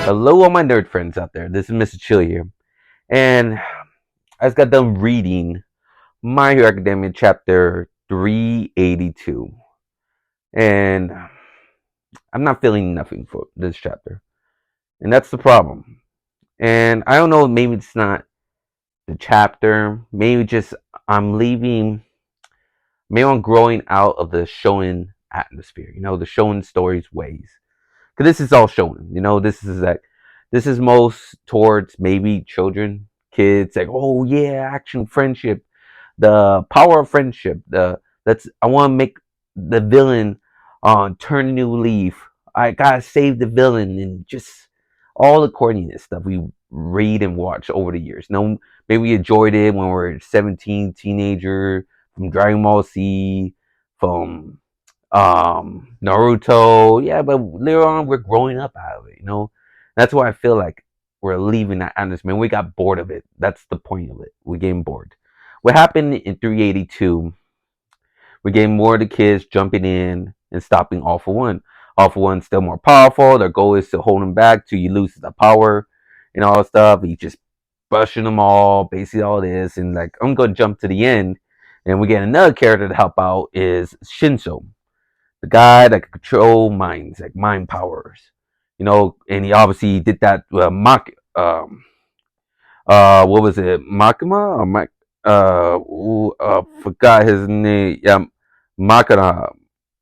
Hello, all my nerd friends out there. This is Mr. Chill here, and I just got done reading My Hero Academia chapter 382, and I'm not feeling nothing for this chapter, and that's the problem. And I don't know, maybe it's not the chapter, maybe just I'm leaving, maybe I'm growing out of the shonen atmosphere, the shonen stories ways. Because this is all shonen, this is most towards maybe children, kids, like, oh yeah, action, friendship, the power of friendship. I want to make the villain turn a new leaf. I gotta save the villain, and just all the corniness stuff we read and watch over the years. Maybe we enjoyed it when we were 17, teenager, from Dragon Ball Z, from Naruto. Yeah, but later on we're growing up out of it. That's why I feel like we're leaving that atmosphere. We got bored of it. That's the point of it. We getting bored. What happened in 382? We're getting more of the kids jumping in and stopping All For One. All For One's still more powerful. Their goal is to hold him back till he loses the power and all that stuff. He's just brushing them all, basically all this. And like, I'm gonna jump to the end, and we get another character to help out is Shinso, the guy that can control minds, like mind powers. And he obviously did that what was it, Makima or forgot his name. Yeah, Makina,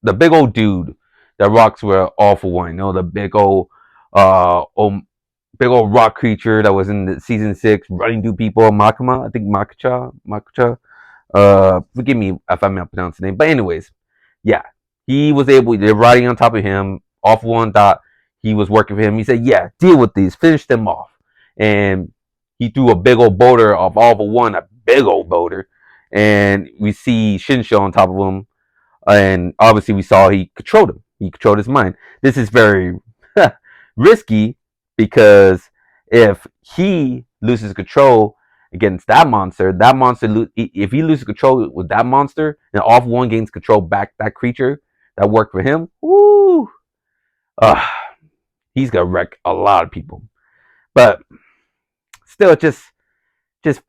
the big old dude that rocks were All For One. The uh, um, big old rock creature that was in the season 6, running through people. Makima, I think Makacha. Forgive me if I'm not pronouncing the name, but anyways, yeah, he was able. They're riding on top of him. All For One thought he was working for him. He said, "Yeah, deal with these, finish them off," and he threw a big old boulder of All For One, a big old boulder, and we see Shinsho on top of him, and obviously we saw he controlled him. He controlled his mind. This is very risky because if he loses control against that monster, if he loses control with that monster, and All For One gains control back that creature that worked for him, woo, uh, he's gonna wreck a lot of people. But still, just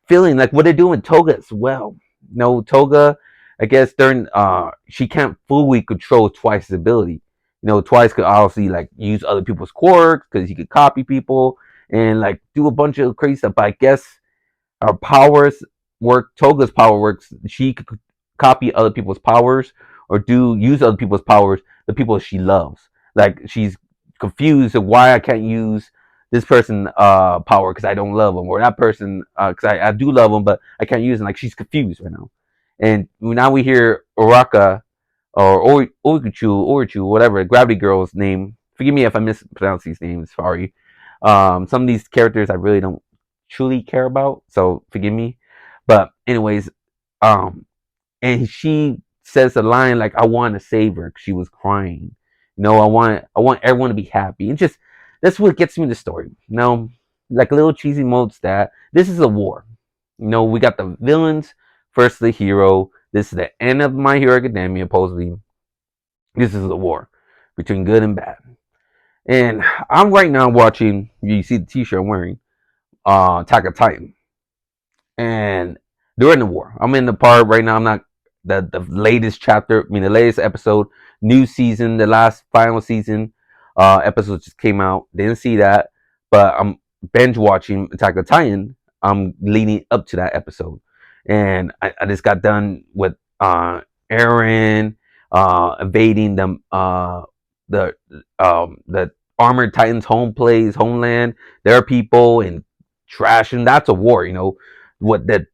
feeling like what they're doing with Toga as well. No, Toga, I guess during she can't fully control Twice's ability. Twice could obviously like use other people's quirks because he could copy people and like do a bunch of crazy stuff. But I guess our powers work. Toga's power works. She could copy other people's powers or use other people's powers, the people she loves. Like she's confused of why I can't use this person power because I don't love them, or that person because I do love them, but I can't use them. Like she's confused right now. And now we hear Oraka or Orichu, whatever, Gravity Girl's name. Forgive me if I mispronounce these names. Sorry. Some of these characters I really don't truly care about, so forgive me. But anyways, um, and she says the line like, "I want to save her," 'cause she was crying. I want everyone to be happy, and just that's what gets me in the story. Like a little cheesy modes that this is a war. We got the villains versus the hero. This is the end of My Hero Academia. Supposedly, this is a war between good and bad. And I'm right now watching. You see the T-shirt I'm wearing. Attack of Titan, and they're in the war. I'm in the part right now. I'm not the latest chapter. I mean, the latest episode, new season, the last final season episode just came out. Didn't see that, but I'm binge watching Attack of Titan. I'm leading up to that episode, and I just got done with Eren invading the Armored Titans homeland, their people, and trashing. That's a war. What that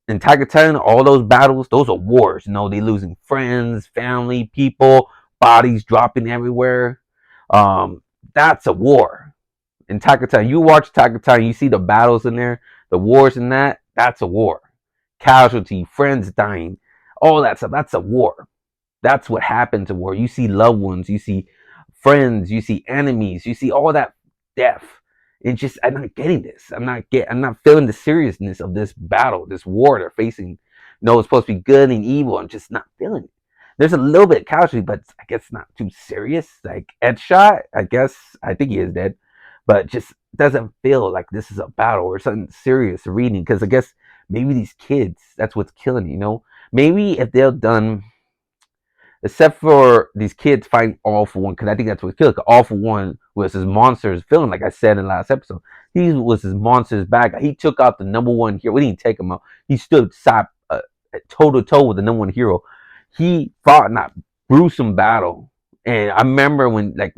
in Tiger Titan, all those battles, those are wars. They losing friends, family, people, bodies dropping everywhere. That's a war. In Tiger Titan, you watch Tiger Titan, you see the battles in there, the wars in that. That's a war. Casualty, friends dying, all that stuff. That's a war. That's what happens in war. You see loved ones, you see friends, you see enemies, you see all that death. It's just I'm not getting this. I'm not feeling the seriousness of this battle, this war they're facing. It's supposed to be good and evil. I'm just not feeling it. There's a little bit of casualty, but I guess not too serious. Like Ed Shot, I think he is dead. But just doesn't feel like this is a battle or something serious reading. Because I guess maybe these kids, that's what's killing, you know. Maybe if they're done, except for these kids fighting All For One, because I think that's what killed. All For One was his monsters villain, like I said in the last episode. He was his monsters bad guy. He took out the number one hero. We didn't take him out. He stood side toe to toe with the number one hero. He fought in that gruesome battle, and I remember when, like,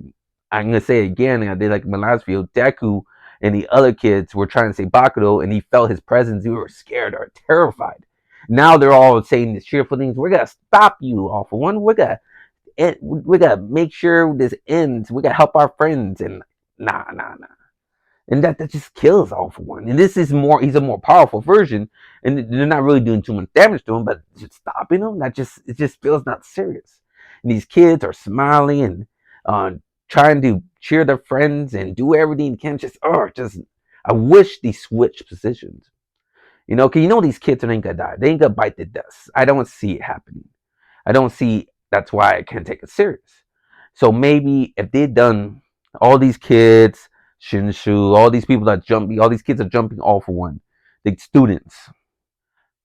I'm gonna say it again, and I did like my last video. Deku and the other kids were trying to say Bakudo, and he felt his presence. We were scared or terrified. Now they're all saying these cheerful things. We're gonna stop you, All For One. We gotta make sure this ends. We gotta help our friends. And nah. And that just kills All For One. And this is more. He's a more powerful version, and they're not really doing too much damage to him, but just stopping him. It just feels not serious. And these kids are smiling and trying to cheer their friends and do everything they can. I wish they switched positions. You know, because you know these kids ain't gonna die. They ain't gonna bite the dust. I don't see it happening. I don't see. That's why I can't take it serious. So maybe if they'd done all these kids, Shinshu, all these people that jumping, all these kids are jumping All For One. The students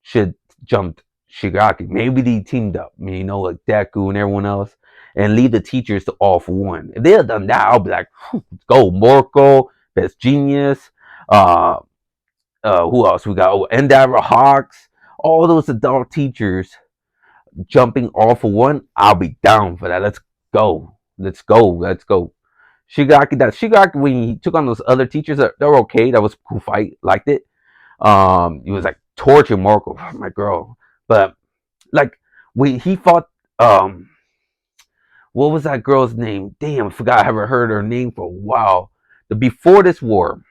should jump Shigaraki. Maybe they teamed up, you know, like Deku and everyone else, and leave the teachers to All For One. If they had done that, I'll be like, let's go, Morko, Best Genius, who else we got? Oh, Endeavor Hawks, all those adult teachers jumping All For One. I'll be down for that. Let's go. Shigaraki, when he took on those other teachers, they're okay. That was a cool fight. Liked it. He was like torturing Marco, my girl. But like when he fought, what was that girl's name? Damn, I forgot. I haven't heard her name for a while. Before this war,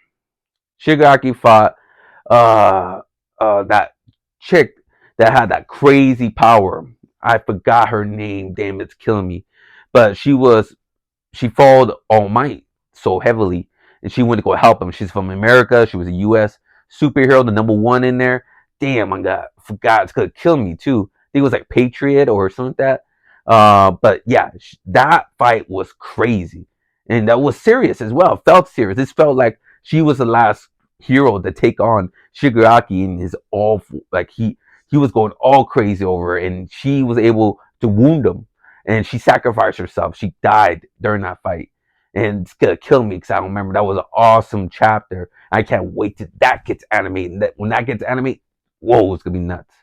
Shigaraki fought that chick that had that crazy power. I forgot her name. Damn, it's killing me. But she followed All Might so heavily, and she went to go help him. She's from America. She was a U.S. superhero, the number one in there. Damn, I forgot. It's gonna kill me too. I think it was like Patriot or something like that. But yeah, that fight was crazy, and that was serious as well. It felt serious. This felt like she was the last hero to take on Shigaraki in his awful, like he was going all crazy over her, and she was able to wound him, and she sacrificed herself. She died during that fight, and it's gonna kill me because I don't remember. That was an awesome chapter. I can't wait till that gets animated. When that gets animated, whoa, it's gonna be nuts.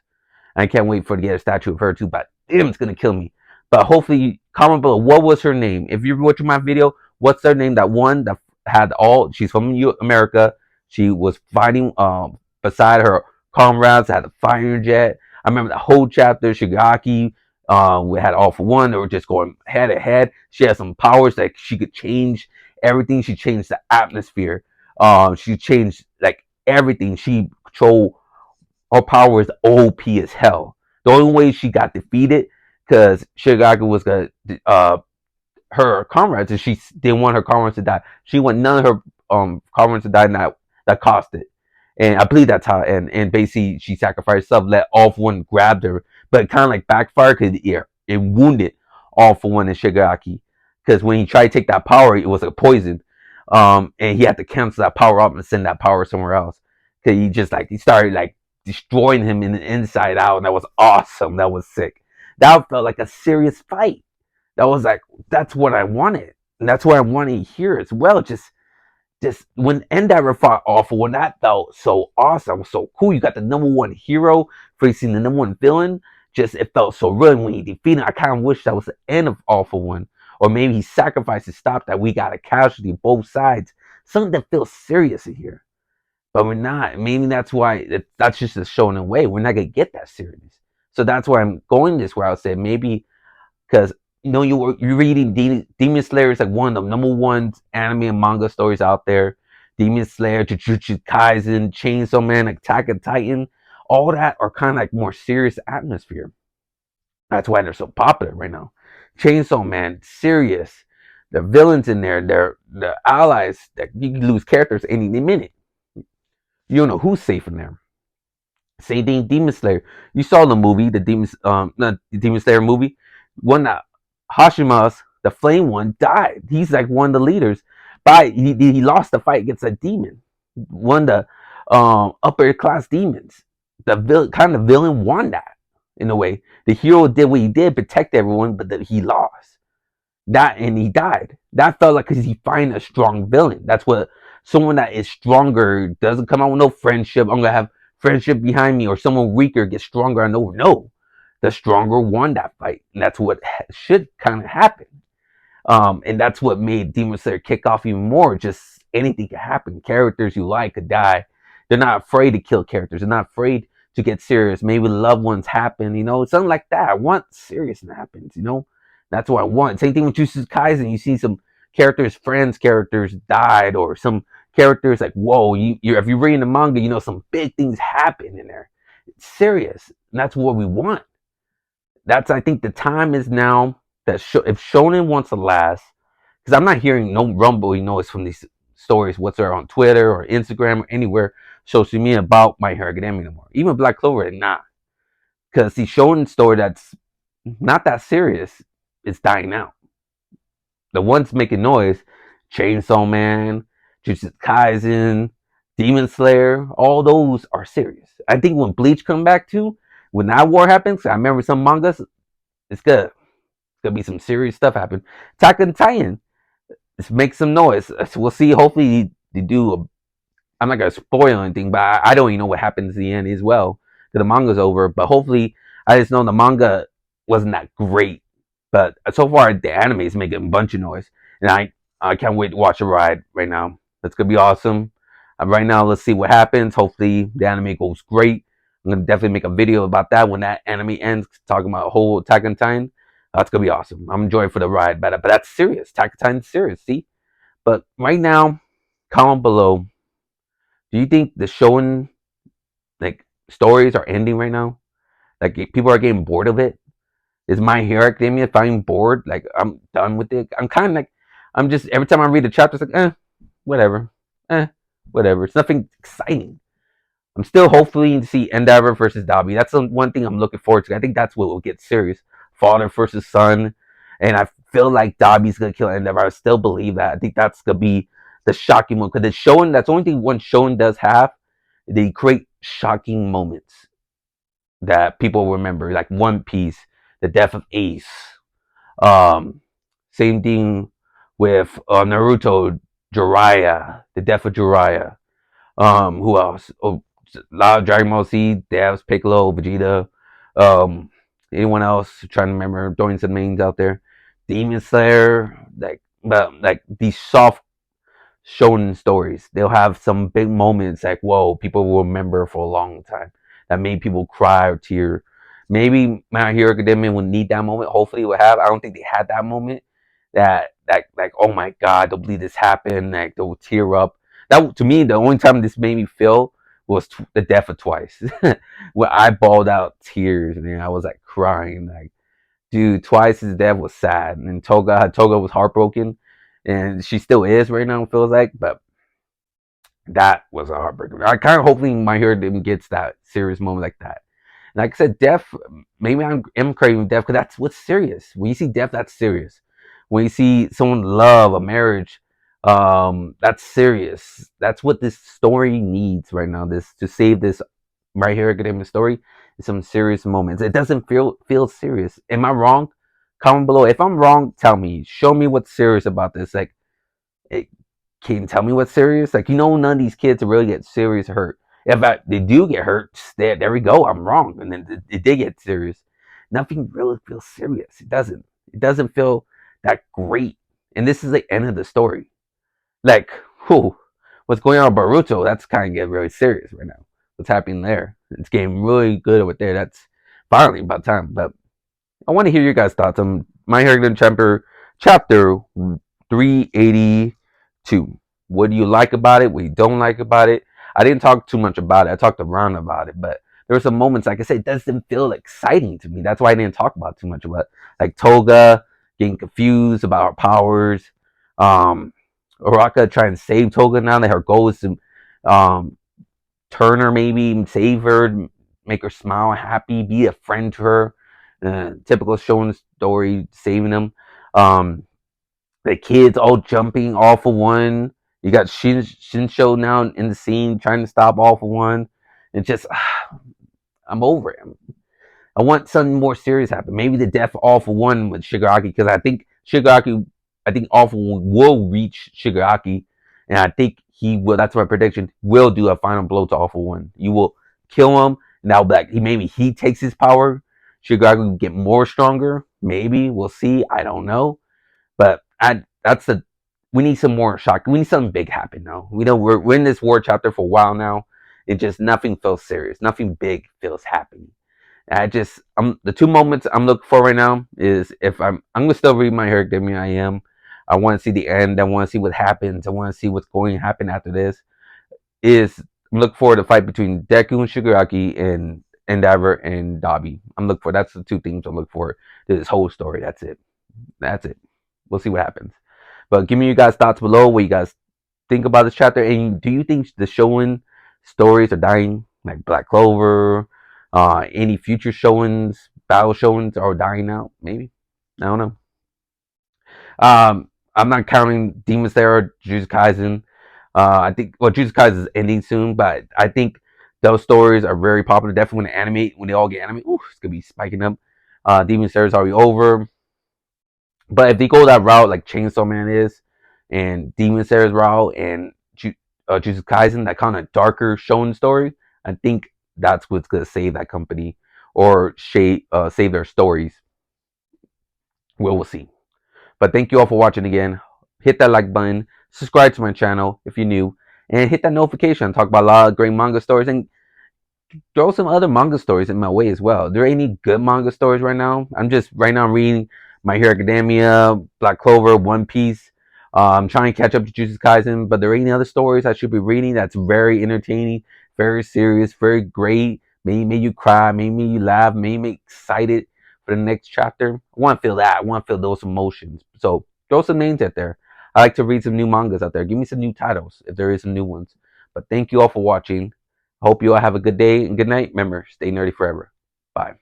I can't wait for to get a statue of her too, but damn, it's gonna kill me. But hopefully, comment below what was her name. If you're watching my video, what's her name? That one that had all. She's from America. She was fighting beside her comrades, had a fire jet. I remember the whole chapter. Shigaraki, we had All For One. They were just going head to head. She had some powers that she could change everything. She changed the atmosphere. She changed like everything. She controlled. Her power is OP as hell. The only way she got defeated because Shigaraki was gonna her comrades, and she didn't want her comrades to die. She want none of her comrades to die. Now that cost it, and I believe that's how. And basically, she sacrificed herself. Let All For One grab her, but it kind of like backfired because it wounded All For One and Shigaraki. Because when he tried to take that power, it was a poison, and he had to cancel that power up and send that power somewhere else. Because he started like destroying him in the inside out. And that was awesome. That was sick. That felt like a serious fight. That was like, that's what I wanted. And that's what I wanted here as well. Just when Endeavor fought All For One, that felt so awesome. So cool. You got the number one hero facing the number one villain. It felt so real. And when he defeated, I kind of wish that was the end of All For One. Or maybe he sacrificed to stop that. We got a casualty both sides. Something that feels serious in here. But we're not. Maybe that's why that's just a showing away. We're not gonna get that serious. So that's why I'm going this route. I said maybe because you're reading Demon Slayer is like one of the number one anime and manga stories out there. Demon Slayer, Jujutsu Kaisen, Chainsaw Man, Attack on Titan, all that are kind of like more serious atmosphere. That's why they're so popular right now. Chainsaw Man, serious. The villains in there, the allies that you can lose characters any minute. You don't know who's safe in there. Same thing, Demon Slayer. You saw the movie, the Demon Slayer movie. One that Hashimas, the flame one, died. He's like one of the leaders. fight. He lost the fight against a demon, one of the upper class demons. The kind of villain won that in a way. The hero did what he did, protect everyone, but he lost that and he died. That felt like because he find a strong villain. That's what someone that is stronger doesn't come out with no friendship. I'm gonna have friendship behind me, or someone weaker gets stronger. I know, no, the stronger won that fight, and that's what should kind of happen. And that's what made Demon Slayer kick off even more. Just anything could happen. Characters you like could die. They're not afraid to kill characters. They're not afraid to get serious. Maybe loved ones happen, something like that. I want serious happens. That's what I want. Same thing with Jujutsu Kaisen. You see some friends characters died, or some characters like, whoa, if you're reading the manga, some big things happen in there. It's serious. And that's what we want. I think the time is now that if Shonen wants to last, because I'm not hearing no rumbling noise from these stories whatsoever on Twitter or Instagram or anywhere social media about My Hero Academia anymore. Even Black Clover, they're not. Because the Shonen story that's not that serious is dying out. The ones making noise, Chainsaw Man, Jujutsu Kaisen, Demon Slayer, all those are serious. I think when Bleach come back too, when that war happens, I remember some mangas, it's good. It's gonna be some serious stuff happen. Attack on Titan, let's make some noise. So we'll see. Hopefully they do. I'm not gonna spoil anything, but I don't even know what happens at the end as well. The manga's over, but hopefully, I just know the manga wasn't that great. But so far, the anime is making a bunch of noise, and I can't wait to watch the ride right now. That's gonna be awesome. Right now, let's see what happens. Hopefully, the anime goes great. I'm gonna definitely make a video about that when that anime ends, talking about whole Attack on Titan. That's gonna be awesome. I'm enjoying for the ride, but that's serious. Attack on Titan's serious. See, but right now, comment below. Do you think the showing like stories are ending right now? Like people are getting bored of it? Is My Hero Academia finally bored? Like I'm done with it. I'm kind of like I'm just every time I read a chapter, it's like whatever, whatever. It's nothing exciting. I'm still hopefully to see Endeavor versus Dabi. That's the one thing I'm looking forward to. I think that's what will get serious. Father versus son, and I feel like Dabi's gonna kill Endeavor. I still believe that. I think that's gonna be the shocking one because it's showing. That's the only thing one showing does have. They create shocking moments that people remember, like One Piece, the death of Ace. Um, Same thing with Naruto, Jiraiya, the death of Jiraiya. Who else? Oh, a lot of Dragon Ball Z, Devs, Piccolo, Vegeta. Um, Anyone else? Trying to remember, throwing some names out there. Demon Slayer, like these soft shonen stories. They'll have some big moments like, whoa, people will remember for a long time. That made people cry or tear. Maybe My Hero Academia will need that moment. Hopefully it will have. I don't think they had that moment. That like, oh my god, don't believe this happened. Like they'll tear up. That to me, the only time this made me feel was the death of Twice, where I bawled out tears, and I was like crying. Like, dude, Twice's death was sad, and Toga was heartbroken, and she still is right now. It feels like, but that was a heartbreaker. I kind of hopefully My Hero didn't get that serious moment like that. And like I said, death. Maybe I'm craving death because that's what's serious. When you see death, that's serious. When you see someone love a marriage, that's serious. That's what this story needs right now. This to save this My Hero Academia story is some serious moments. It doesn't feel serious. Am I wrong? Comment below. If I'm wrong, tell me. Show me what's serious about this. Like, it, can you tell me what's serious? Like, none of these kids really get serious hurt. If they do get hurt, there we go. I'm wrong. And then it did get serious. Nothing really feels serious. It doesn't. It doesn't feel that great. And this is the end of the story. Like, what's going on with Boruto? That's kind of getting really serious right now. What's happening there? It's getting really good over there. That's finally about time. But I want to hear your guys' thoughts on My Hero Academia chapter 382. What do you like about it? What you don't like about it? I didn't talk too much about it. I talked around about it, but there were some moments, like I said, it doesn't feel exciting to me. That's why I didn't talk about too much about it. Like Toga getting confused about her powers. Uraka trying to save Toga now that her goal is to turn her, maybe save her, make her smile, happy, be a friend to her. Typical Shonen story, saving them. The kids all jumping all for one. You got Shinsho now in the scene trying to stop all for one. And just, I'm over it. I want something more serious happen. Maybe the death of all for one with Shigaraki, because I think all for one will reach Shigaraki, and I think he will. That's my prediction. Will do a final blow to all for one. You will kill him. Now, like maybe he takes his power. Shigaraki will get more stronger. Maybe we'll see. I don't know, but that's the we need some more shock. We need something big happen now. We know we're in this war chapter for a while now. It just nothing feels serious. Nothing big feels happening. The two moments I'm looking for right now is if I'm gonna still read My Hero Academia. I am. I want to see the end. I want to see what happens. I want to see what's going to happen after this. I'm looking forward to the fight between Deku and Shigaraki and Endeavor and Dabi. I'm looking for that's the two things I'm looking for to this whole story. That's it. That's it. We'll see what happens. But give me your guys' thoughts below. What you guys think about this chapter, and do you think the Shonen stories are dying, like Black Clover? Any future showings, battle showings are dying out? Maybe, I don't know. I'm not counting Demon Slayer, Jujutsu Kaisen. I think Jujutsu Kaisen is ending soon, but I think those stories are very popular. Definitely when they all get animated, it's gonna be spiking up. Demon Slayer is already over. But if they go that route, like Chainsaw Man is, and Demon Slayer's route, and Jujutsu Kaisen, that kind of darker shown story, I think that's what's gonna save that company or save their stories. We'll see. But thank you all for watching again. Hit that like button, subscribe to my channel if you're new, and hit that notification. I talk about a lot of great manga stories and throw some other manga stories in my way as well. Are there any good manga stories right now? I'm reading My Hero Academia, Black Clover, One Piece. I'm trying to catch up to Jujutsu Kaisen, but there are any other stories I should be reading that's very entertaining, very serious, very great. Maybe make you cry, maybe you laugh, maybe make excited for the next chapter. I want to feel that. I want to feel those emotions. So throw some names out there. I like to read some new mangas out there. Give me some new titles if there is some new ones. But thank you all for watching. Hope you all have a good day and good night. Remember, stay nerdy forever. Bye.